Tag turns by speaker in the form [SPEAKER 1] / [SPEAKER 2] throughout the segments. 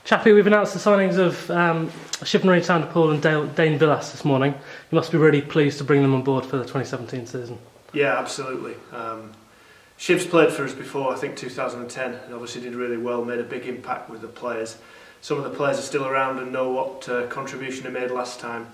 [SPEAKER 1] Chappie, we've announced the signings of Shivnarine, Chanderpaul and Dane Vilas this morning. You must be really pleased to bring them on board for the 2017 season.
[SPEAKER 2] Yeah, absolutely. Shiv's played for us before, I think 2010, and obviously did really well, made a big impact with the players. Some of the players are still around and know what contribution he made last time.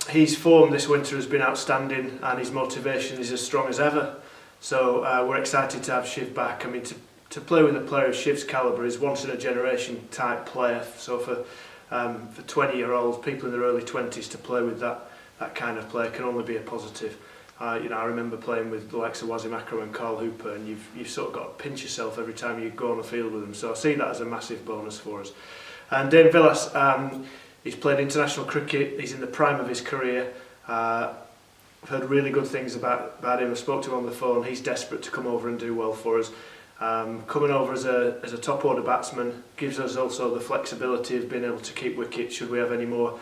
[SPEAKER 2] His form this winter has been outstanding and his motivation is as strong as ever. So we're excited to have Shiv back. I mean, to play with a player of Shiv's calibre is once in a generation type player. So for 20-year-olds, people in their early 20s, to play with that kind of player can only be a positive. I remember playing with the likes of Wazim Akram and Carl Hooper, and you've sort of got to pinch yourself every time you go on the field with them. So I see that as a massive bonus for us. And Dane Vilas, he's played international cricket. He's in the prime of his career. I've heard really good things about him. I spoke to him on the phone. He's desperate to come over and do well for us. Coming over as a top order batsman gives us also the flexibility of being able to keep wicket should we have any more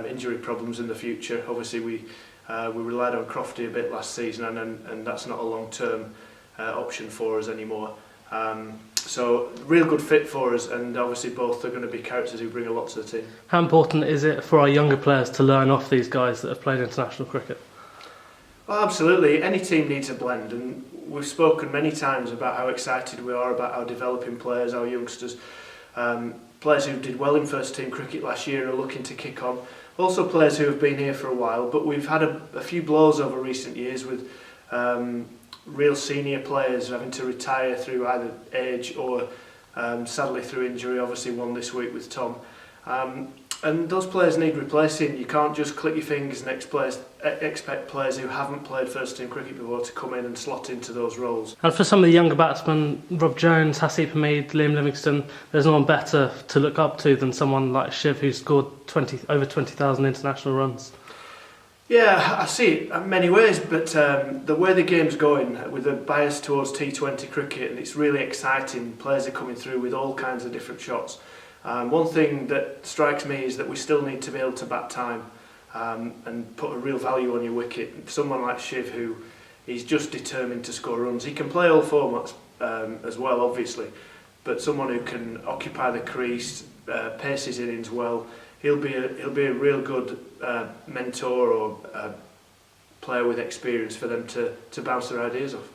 [SPEAKER 2] injury problems in the future. Obviously we relied on Crofty a bit last season, and that's not a long-term option for us anymore. So real good fit for us, and obviously both are going to be characters who bring a lot to the team.
[SPEAKER 1] How important is it for our younger players to learn off these guys that have played international cricket?
[SPEAKER 2] Well, absolutely. Any team needs a blend, and we've spoken many times about how excited we are about our developing players, our youngsters, players who did well in first team cricket last year and are looking to kick on. Also players who have been here for a while, but we've had a few blows over recent years with real senior players having to retire through either age or sadly through injury. Obviously one this week with Tom. And those players need replacing. You can't just click your fingers and expect players who haven't played first team cricket before to come in and slot into those roles.
[SPEAKER 1] And for some of the younger batsmen, Rob Jones, Hasib Hamid, Liam Livingstone, there's no one better to look up to than someone like Shiv, who's scored over 20,000 international runs.
[SPEAKER 2] Yeah, I see it in many ways, but the way the game's going, with a bias towards T20 cricket, and it's really exciting. Players are coming through with all kinds of different shots. One thing that strikes me is that we still need to be able to bat time and put a real value on your wicket. Someone like Shiv, who is just determined to score runs. He can play all formats as well, obviously, but someone who can occupy the crease, pace his innings well. He'll be a real good mentor or player with experience for them to bounce their ideas off.